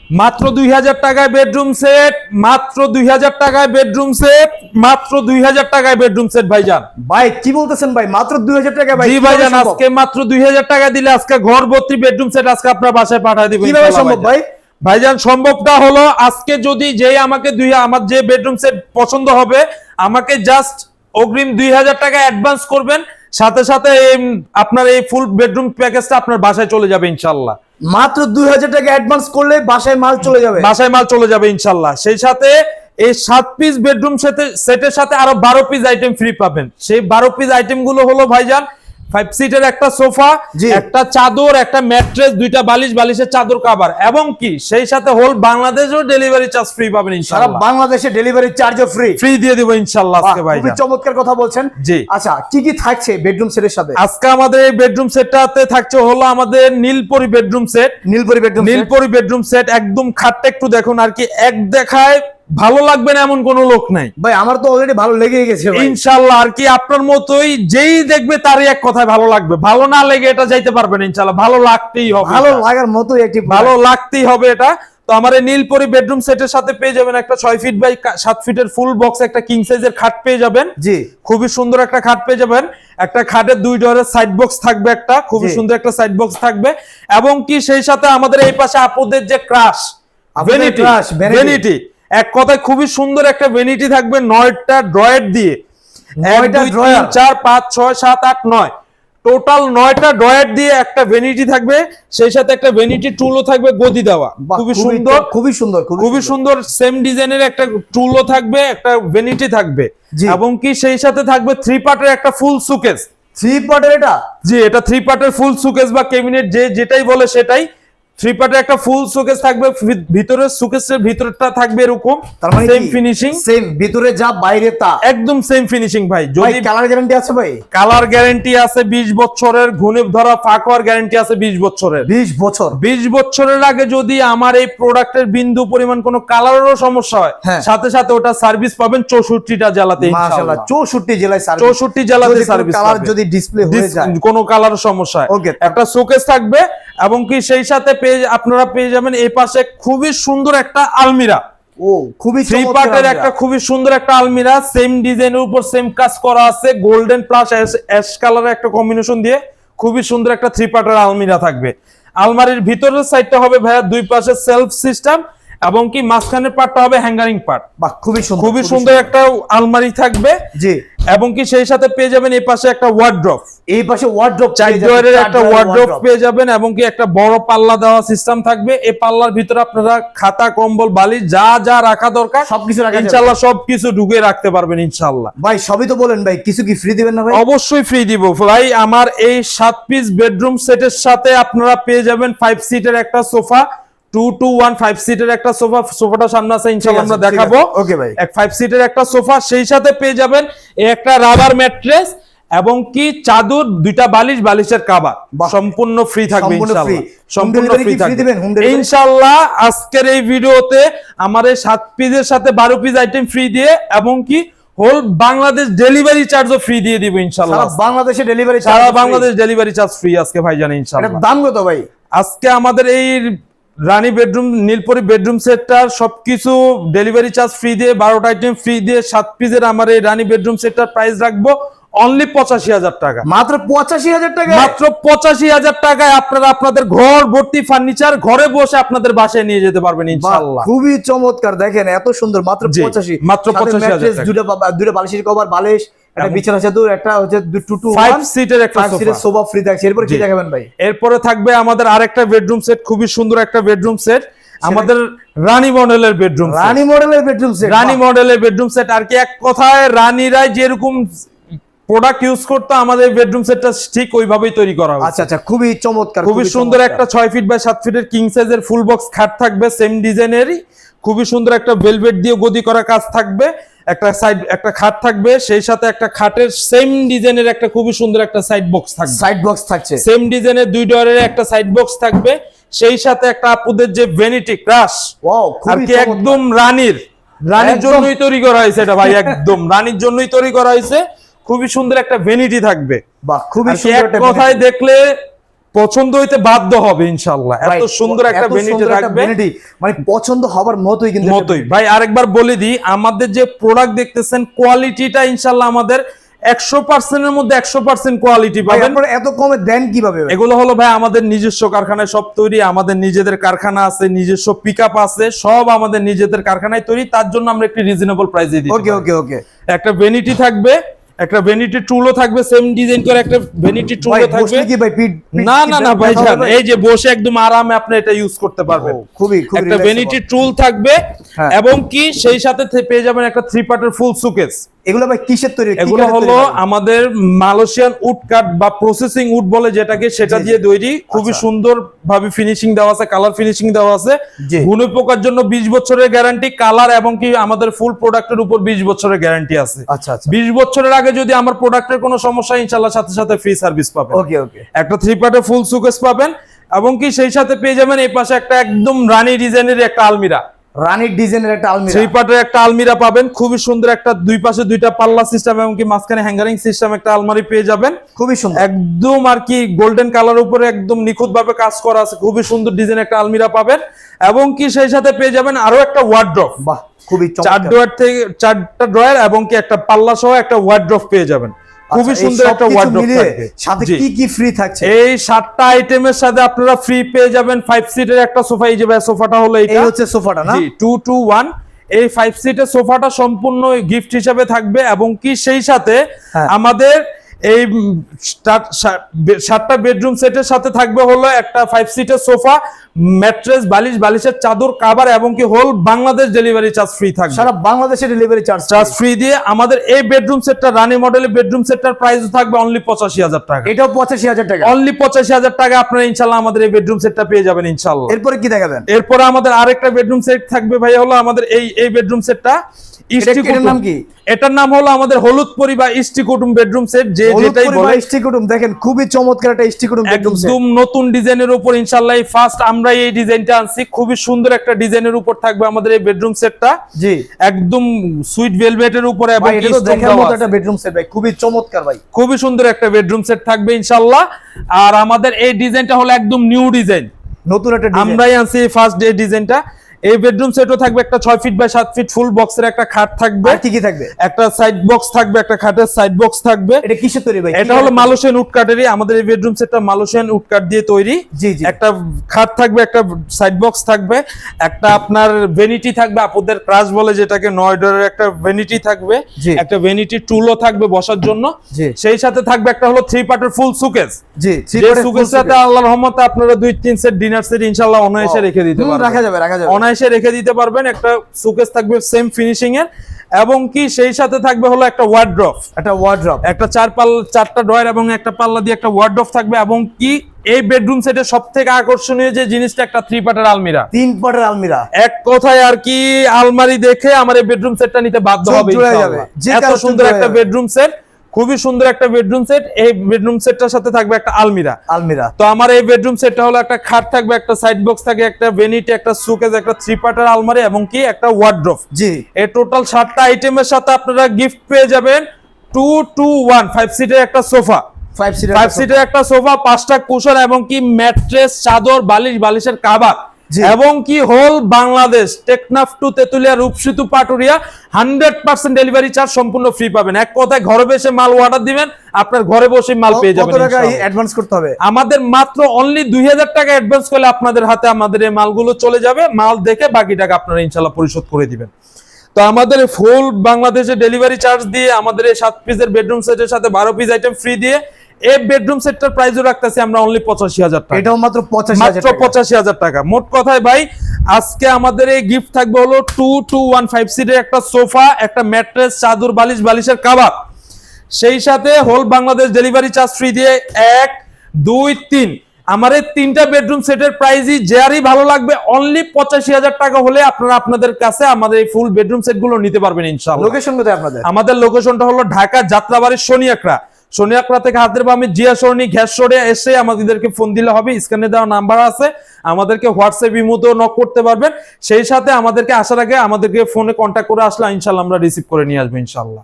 মাত্র 2000 টাকায় bedroom set, মাত্র 2000 টাকায় বেডরুম সেট, মাত্র 2000 টাকায় বেডরুম সেট ভাইজান। ভাই কি বলতেছেন ভাই, মাত্র 2000 টাকা ভাই? জি ভাইজান, আজকে মাত্র 2000 টাকা দিলে আজকে ঘর ভর্তি বেডরুম সেট আজকে আপনার বাসায় পাঠিয়ে দিব। কিভাবে সম্ভব ভাই? ভাইজান সম্ভবটা হলো আজকে যদি আমাকে আমার যে বেডরুম সেট পছন্দ হবে আমাকে জাস্ট অগ্রিম 2000 টাকা অ্যাডভান্স করবেন, সাথে সাথে আপনার এই ফুল বেডরুম প্যাকেজটা আপনার বাসায় চলে যাবে ইনশাআল্লাহ। মাত্র 2000 টাকা অ্যাডভান্স করলে বাসায় মাল চলে যাবে? বাসায় মাল চলে যাবে ইনশাআল্লাহ। সেই সাথে এই 7 পিস বেডরুম সেটের সাথে আরো 12 পিস আইটেম ফ্রি পাবেন। সেই 12 পিস আইটেম গুলো হলো ভাইজান 5 সিটের একটা সোফা, একটা চাদর, একটা ম্যাট্রেস, দুইটা বালিশ, বালিশের চাদর কভার, এবং কি সেই সাথে হোল বাংলাদেশেও ডেলিভারি চার্জ ফ্রি পাবেন ইনশাআল্লাহ। সারা বাংলাদেশে ডেলিভারি চার্জও ফ্রি দিয়ে দিব ইনশাআল্লাহ আজকে ভাই। খুবই চমৎকার কথা বলছেন। জি আচ্ছা, কি কি থাকছে বেডরুম সেটের সাথে? আজকে আমাদের এই বেডরুম সেটটাতে থাকছে হলো আমাদের Neelpari bedroom set. Neelpari bedroom set একদম খাটটা একটু দেখুন আর কি, এক দেখায় ভালো লাগবে না এমন কোন লোক নাই ভাই। আমার তো অলরেডি ভালো লেগে গেছে ভাই ইনশাআল্লাহ। আর কি আপনার মতোই যেই দেখবে তারই এক কথায় ভালো লাগবে, ভালো না লেগে এটা যাইতে পারবেন ইনশাআল্লাহ। ভালো লাগতেই হবে, ভালো লাগার মতোই একটি ভালো লাগতেই হবে এটা। তো আমার এই নীলপরি বেডরুম সেটের সাথে পেয়ে যাবেন একটা 6 ফিট বাই 7 ফিটের ফুল বক্স একটা কিং সাইজের খাট পেয়ে যাবেন। জি, খুবই সুন্দর একটা খাট পেয়ে যাবেন। একটা খাটের 2 ডোরের সাইড বক্স থাকবে, একটা খুবই সুন্দর একটা সাইড বক্স থাকবে, এবং কি সেই সাথে আমাদের এই পাশে আপুদের যে ক্রাশ ভ্যানিটি, এক কথায় খুবই সুন্দর একটা ভ্যানিটি থাকবে 9টা ড্রয়ার দিয়ে। 9টা 3 4 5 6 7 8 9 টোটাল 9টা ড্রয়ার দিয়ে একটা ভ্যানিটি থাকবে, সেই সাথে একটা ভ্যানিটি টুলও থাকবে গদি দেওয়া। খুবই সুন্দর সেম ডিজাইনের একটা টুলও থাকবে, একটা ভ্যানিটি থাকবে, এবং কি সেই সাথে থাকবে 3 পার্টের একটা ফুল সুকেস। 3 পার্টের এটা? জি, এটা 3 পার্টের ফুল সুকেস বা ক্যাবিনেট যেটাই বলে সেটাই। 3 পার্টের একটা ফুল সুকেস থাকবে, ভিতরে সুকেসের ভিতরটা থাকবে এরকম সেম ফিনিশিং, সেম ভিতরে যা বাইরে তা একদম সেম ফিনিশিং ভাই। যদি কালার গ্যারান্টি আছে ভাই? কালার গ্যারান্টি আছে 20 বছরের, ঘুনে ধরা ফাঁক হওয়ার গ্যারান্টি আছে 20 বছরের। 20 বছরের আগে যদি আমার এই প্রোডাক্টের বিন্দু পরিমাণ কোনো কালারেরও সমস্যা হয়, সাথে সাথে ওটা সার্ভিস পাবেন 64টা জেলাতে ইনশাআল্লাহ। 64 জেলায় সার্ভিস, 64 জেলাতে সার্ভিস। কালার যদি ডিসপ্লে হয়ে যায়, কোনো কালার সমস্যা হয়, একটা শোকেস থাকবে, এবং কি সেই সাথে আপনারা পেয়ে যাবেন এই পাশে খুবই সুন্দর একটা আলমিরা। খুবই 3 পার্টের একটা খুবই সুন্দর একটা আলমিরা, সেম ডিজাইনের উপর সেম কাজ করা আছে, গোল্ডেন প্লাস অ্যাশ কালারের একটা কম্বিনেশন দিয়ে খুবই সুন্দর একটা 3 পার্টের আলমিরা থাকবে। আলমারির ভিতরের সাইডটা হবে ভাইয়া 2 পাশে সেলফ সিস্টেম, এবং কি মাঝখানের পার্টটা হবে হ্যাঙ্গারিং পার্ট। খুবই সুন্দর একটা আলমারি থাকবে। জি, এবং কি সেই সাথে পেয়ে যাবেন এই পাশে একটা ওয়ার্ড্রপ, এই পাশে ওয়ার্ড্রপ 4 ডোরের একটা ওয়ার্ড্রপ পেয়ে যাবেন, এবং কি একটা বড় পাল্লা দেওয়া সিস্টেম থাকবে। এই পাল্লার ভিতরে আপনারা খাতা, কম্বল, বালিশ যা যা রাখা দরকার সবকিছু রাখা যাবে ইনশাআল্লাহ, সবকিছু ঢুকে রাখতে পারবেন ইনশাআল্লাহ। ভাই সবই তো বলেন ভাই, কিছু কি ফ্রি দিবেন না ভাই? অবশ্যই ফ্রি দিব ভাই। আমার এই 7 পিস বেডরুম সেটের সাথে আপনারা পেয়ে যাবেন 5 সিটের একটা সোফা, 2 to 1 5 সিটের একটা সোফাটা সামনে আছে ইনশাআল্লাহ আমরা দেখাবো। ওকে ভাই, এক 5 সিটের একটা সোফা, সেই সাথে পেয়ে যাবেন একটা রাবার ম্যাট্রেস, এবং কি চাদর, 2টা বালিশ, বালিশের কভার সম্পূর্ণ ফ্রি থাকবে ইনশাআল্লাহ। সম্পূর্ণ ফ্রি থাকবে ইনশাআল্লাহ। আজকের এই ভিডিওতে আমার এই 7 পিসের সাথে 12 পিস আইটেম ফ্রি দিয়ে, এবং কি হোল বাংলাদেশ ডেলিভারি চার্জও ফ্রি দিয়ে দিব ইনশাআল্লাহ। সারা বাংলাদেশে ডেলিভারি চার্জ, সারা বাংলাদেশ ডেলিভারি চার্জ ফ্রি আজকে ভাই জানেন ইনশাআল্লাহ। এর দাম কত ভাই? আজকে আমাদের এই রানী বেডরুম নীলপরি বেডরুম সেটটার সবকিছু ডেলিভারি চার্জ ফ্রি দিয়ে, 12টা আইটেম ফ্রি দিয়ে 7 পিসের আমার এই রানী বেডরুম সেটটার প্রাইস রাখবো অনলি 85,000 টাকা। মাত্র 85,000 টাকা? মাত্র 85,000 টাকায় আপনারা আপনাদের ঘর ভর্তি ফার্নিচার ঘরে বসে আপনাদের বাসায় নিয়ে যেতে পারবেন ইনশাআল্লাহ। খুবই চমৎকার, দেখেন এত সুন্দর, মাত্র 85, মাত্র 85,000 টাকা। দুটো বালিশের কভার, বালিশ, একটা বিছানা চাদর, একটা হচ্ছে 2 to 5 সিটের একটা সোফা ফ্রি থাকছে। এরপর কি দেখাবেন ভাই? এরপরে থাকবে আমাদের আরেকটা বেডরুম সেট, খুবই সুন্দর একটা বেডরুম সেট, আমাদের রানী মডেলের বেডরুম সেট। রানী মডেলের বেডরুম সেট আর কি, এক কথায় রানীরাই যেরকম প্রোডাক্ট ইউজ করতে আমাদের বেডরুম সেটটা ঠিক ওইভাবেই তৈরি করা হয়েছে। আচ্ছা, খুবই চমৎকার, খুবই সুন্দর একটা 6 ফিট বাই 7 ফিটের কিং সাইজের ফুল বক্স খাট থাকবে, সেম ডিজাইনেরই খুবই সুন্দর একটা ভেলভেট দিয়ে গদি করা কাজ থাকবে, একটা সাইড একটা খাট থাকবে, সেই সাথে একটা খাটের সেম ডিজাইনের একটা খুবই সুন্দর একটা সাইড বক্স থাকছে, সেম ডিজাইনের 2 ডোরের একটা সাইড বক্স থাকবে, সেই সাথে একটা আপুদের যে ভ্যানিটি ক্রাশ, ওয়াও খুবই একদম রানীর জন্যই তৈরি করা হয়েছে এটা ভাই, একদম রানীর জন্যই তৈরি করা হয়েছে। খুবই সুন্দর একটা ভ্যানিটি থাকবে, বাহ খুবই সুন্দর। এক কথায় দেখলে পছন্দ হইতে বাধ্য হবে ইনশাআল্লাহ। এত সুন্দর একটা ভ্যানিটি থাকবে, মানে পছন্দ হবার মতোই কিন্তু ভাই। আরেকবার বলে দিই, আমাদের যে প্রোডাক্ট দেখতেছেন কোয়ালিটিটা ইনশাআল্লাহ আমাদের 100% এর মধ্যে 100% কোয়ালিটি পাবেন। আপনারা এত কমে দেন কিভাবে? এগুলো হলো ভাই আমাদের নিজস্ব কারখানায় সব তৈরি, আমাদের নিজেদের কারখানা আছে, নিজস্ব পিকআপ আছে, সব আমাদের নিজেদের কারখানায় তৈরি। তার জন্য আমরা একটু রিজনেবল প্রাইসে দিই। ওকে ওকে ওকে। একটা ভ্যানিটি থাকবে, একটা ভ্যানিটি টুলও থাকবে, সেম ডিজাইন করে একটা ভ্যানিটি টুলও থাকবে। কি ভাই না না না ভাই, এই যে বসে একদম আরামে আপনি এটা ইউজ করতে পারবেন। খুবই খুবই একটা ভ্যানিটি টুল থাকবে এবং কি সেই সাথে পেয়ে যাবেন একটা 3 পার্টের ফুল সুকেস। এগুলো ভাই কিসের তৈরি? এগুলো হলো আমাদের মালয়েশিয়ান উড কাট বা প্রসেসিং উড বলে যেটাকে, সেটা দিয়ে তৈরি। খুবই সুন্দর ভাবে ফিনিশিং দেওয়া আছে, কালার ফিনিশিং দেওয়া আছে। ঘুনে পোকার জন্য 20 বছরের গ্যারান্টি, কালার এবং কি আমাদের ফুল প্রোডাক্টের উপর 20 বছরের গ্যারান্টি আছে। আচ্ছা আচ্ছা। 20 বছরের আগে যদি আমার প্রোডাক্টের কোনো সমস্যা, ইনশাআল্লাহ সাথে সাথে ফ্রি সার্ভিস পাবেন। ওকে ওকে। একটা 3 পার্টের ফুল সুকেস পাবেন এবং কি সেই সাথে পেয়ে যাবেন এই পাশে একটা একদম রানী ডিজাইনের একটা আলমিরা, রানীর ডিজাইনের একটা আলমিরা, 3 পার্টের একটা আলমিরা পাবেন। খুবই সুন্দর একটা দুই পাশে দুইটা পাল্লা সিস্টেম এবং কি মাঝখানে হ্যাঙ্গারিং সিস্টেম একটা আলমারি পেয়ে যাবেন। খুবই সুন্দর, একদম আর কি গোল্ডেন কালার উপরে একদম নিখুঁত ভাবে কাজ করা আছে। খুবই সুন্দর ডিজাইন একটা আলমিরা পাবেন এবং কি সেই সাথে পেয়ে যাবেন আরো একটা ওয়ার্ড্রপ। বাহ, খুবই চমৎকার। 4 ড্রয়ার থেকে 4টা ড্রয়ার এবং কি একটা পাল্লা সহ একটা ওয়ার্ড্রপ পেয়ে যাবেন। খুবই সুন্দর একটা ওয়ার্ড্রপ থাকবে। সাথে কি কি ফ্রি থাকছে? এই 7টা আইটেমের সাথে আপনারা ফ্রি পেয়ে যাবেন 5 সিটের একটা সোফা। এই যে সোফাটা হলো এটা, এই হচ্ছে সোফাটা না? জি, 2 to 1। এই 5 সিটের সোফাটা সম্পূর্ণ গিফট হিসেবে থাকবে এবং কি সেই সাথে আমাদের এই 7টা বেডরুম সেটের সাথে থাকবে হলো একটা 5 সিটের সোফা, ম্যাট্রেস, বালিশ, বালিশের চাদর, কভার এবং কি whole Bangladesh delivery charge free থাকবে। সারা বাংলাদেশে ডেলিভারি চার্জ ফ্রি দিয়ে আমাদের এই বেডরুম সেটটা, রানী মডেলের বেডরুম সেটটার প্রাইস থাকবে অনলি 85,000 টাকা। এটাও 85,000 টাকা, অনলি 85,000 টাকা আপনারা ইনশাআল্লাহ আমাদের এই বেডরুম সেটটা পেয়ে যাবেন ইনশাআল্লাহ। এরপরে কি দেখাবেন? এরপরে আমাদের আরেকটা বেডরুম সেট থাকবে ভাই, হলো আমাদের এই বেডরুম সেটটা। এটার নাম কি? এটার নাম হলো আমাদের হলুদ পরি বা ইষ্টি কুটুম বেডরুম সেট, যে যেটাই বলে ইষ্টি কুটুম। দেখেন খুবই চমৎকার একটা ইষ্টি কুটুম বেডরুম সেট, একদম নতুন ডিজাইনের উপর ইনশাআল্লাহ এই ফার্স্ট আমরা এই ডিজাইনটা আনছি। খুবই সুন্দর একটা ডিজাইনের উপর থাকবে আমাদের এই বেডরুম সেটটা। জি, একদম সুইট ভেলভেটের উপরে এবং এটা তো দেখার মতো একটা বেডরুম সেট ভাই, খুবই চমৎকার ভাই। খুবই সুন্দর একটা বেডরুম সেট থাকবে ইনশাআল্লাহ। আর আমাদের এই ডিজাইনটা হলো একদম নিউ ডিজাইন, নতুন একটা ডিজাইন আমরাই আনছি ফার্স্ট ডে ডিজাইনটা। এই বেডরুম সেটও থাকবে একটা 6 ফিট বাই 7 ফিট ফুল বক্সের একটা খাট থাকবে। আর কি কি থাকবে? একটা সাইড বক্স থাকবে, একটা খাটের সাইড বক্স থাকবে। এটা কিসের তৈরি ভাই? এটা হলো মালয়েশিয়ান উড কাটেরই, আমাদের এই বেডরুম সেটটা মালয়েশিয়ান উড কাট দিয়ে তৈরি। জি জি। একটা খাট থাকবে, একটা সাইড বক্স থাকবে, একটা আপনার ভ্যানিটি থাকবে, আপুদের ক্রাশ বলে যেটাকে, 9 ডোরের একটা ভ্যানিটি থাকবে, একটা ভ্যানিটি টুলও থাকবে বসার জন্য। সেই সাথে থাকবে একটা হলো 3 পার্টের ফুল সুকেস। জি, যে সুকেসের সাথে আল্লাহর রহমতে আপনারা 2-3 সেট ডিনার সেট ইনশাআল্লাহ অনায়াসে রেখে দিতে পারবেন। রাখা যাবে অনায়াসে রেখে দিতে পারবেন। একটা সুকেস থাকবে সেম ফিনিশিং এর এবং কি সেই সাথে থাকবে হলো একটা ওয়ার্ড্রপ, একটা 4টা ড্রয়ার এবং একটা পাল্লা দিয়ে একটা ওয়ার্ড্রপ থাকবে এবং কি এই বেডরুম সেটের সবথেকে আকর্ষণীয় যে জিনিসটা একটা 3 পার্টের আলমিরা। 3 পার্টের আলমিরা, এক কথায় আর কি আলমারি দেখে আমার এই বেডরুম সেটটা নিতে বাধ্য হবে ইনশাআল্লাহ। এত সুন্দর একটা বেডরুম সেট, খুবই সুন্দর একটা বেডরুম সেট। এই বেডরুম সেটটার সাথে থাকবে একটা আলমিরা। তো আমার এই বেডরুম সেটটা হলো একটা খাট থাকবে, একটা সাইড বক্স থাকবে, একটা ভ্যানিটি, একটা সুকেস, একটা 3 পার্টের আলমারি এবং কি একটা ওয়ার্ড্রপ। জি, এই টোটাল 7টা আইটেমের সাথে আপনারা গিফট পেয়ে যাবেন 2 to 1 5 সিটের একটা সোফা, 5 সিটের একটা সোফা, 5টা কুশন এবং কি ম্যাট্রেস, চাদর, বালিশ, বালিশের কভার এবং কি হোল বাংলাদেশ টেকনাফ টু তেতুলিয়া, রূপসী পাটুরিয়া 100% ডেলিভারি চার্জ সম্পূর্ণ ফ্রি পাবেন। এক কথায় ঘরে বসে মাল অর্ডার দিবেন, আপনার ঘরে বসে মাল পেয়ে যাবেন। কত টাকা অ্যাডভান্স করতে হবে? আমাদের মাত্র অনলি 2000 টাকা অ্যাডভান্স করলে আপনাদের হাতে আমাদের এই মালগুলো চলে যাবে। মাল দেখে বাকি টাকা আপনারা ইনশাআল্লাহ পরিশোধ করে দিবেন। তো আমাদের ফুল বাংলাদেশে ডেলিভারি চার্জ দিয়ে আমাদের এই 7 পিসের বেডরুম সেটের সাথে 12 পিস আইটেম ফ্রি দিয়ে এই বেডরুম সেটটার প্রাইসও রাখতেছি আমরা অনলি 85,000 টাকা। এটাও মাত্র 85,000 টাকা। মোট কথায় ভাই আজকে আমাদের এই গিফট থাকবে হলো 2 to 1 5 সিটের একটা সোফা, একটা ম্যাট্রেস, চাদর, বালিশ, বালিশের কভার, সেই সাথে whole Bangladesh delivery charge free দিয়ে 1 2 3 আমার এই 3টা বেডরুম সেটের প্রাইসই যারই ভালো লাগবে অনলি 85,000 টাকা হলে আপনারা আপনাদের কাছে আমাদের এই ফুল বেডরুম সেটগুলো নিতে পারবেন ইনশাআল্লাহ। লোকেশন কোথায় আপনাদের? আমাদের লোকেশনটা হলো ঢাকা যাত্রাবাড়ি সোনিয়াকড়া থেকে হাতের বামে জিয়া সরণি গ্যাস রোডে এসে আমাদেরকে ফোন দিলে হবে। স্ক্রিনে দেওয়া নাম্বার আছে, আমাদেরকে হোয়াটসঅ্যাপ ইমোতেও নক করতে পারবেন। সেই সাথে আমাদেরকে আসার আগে আমাদেরকে ফোনে কন্ট্যাক্ট করে আসলে ইনশাআল্লাহ আমরা রিসিভ করে নিয়ে আসবো ইনশাআল্লাহ।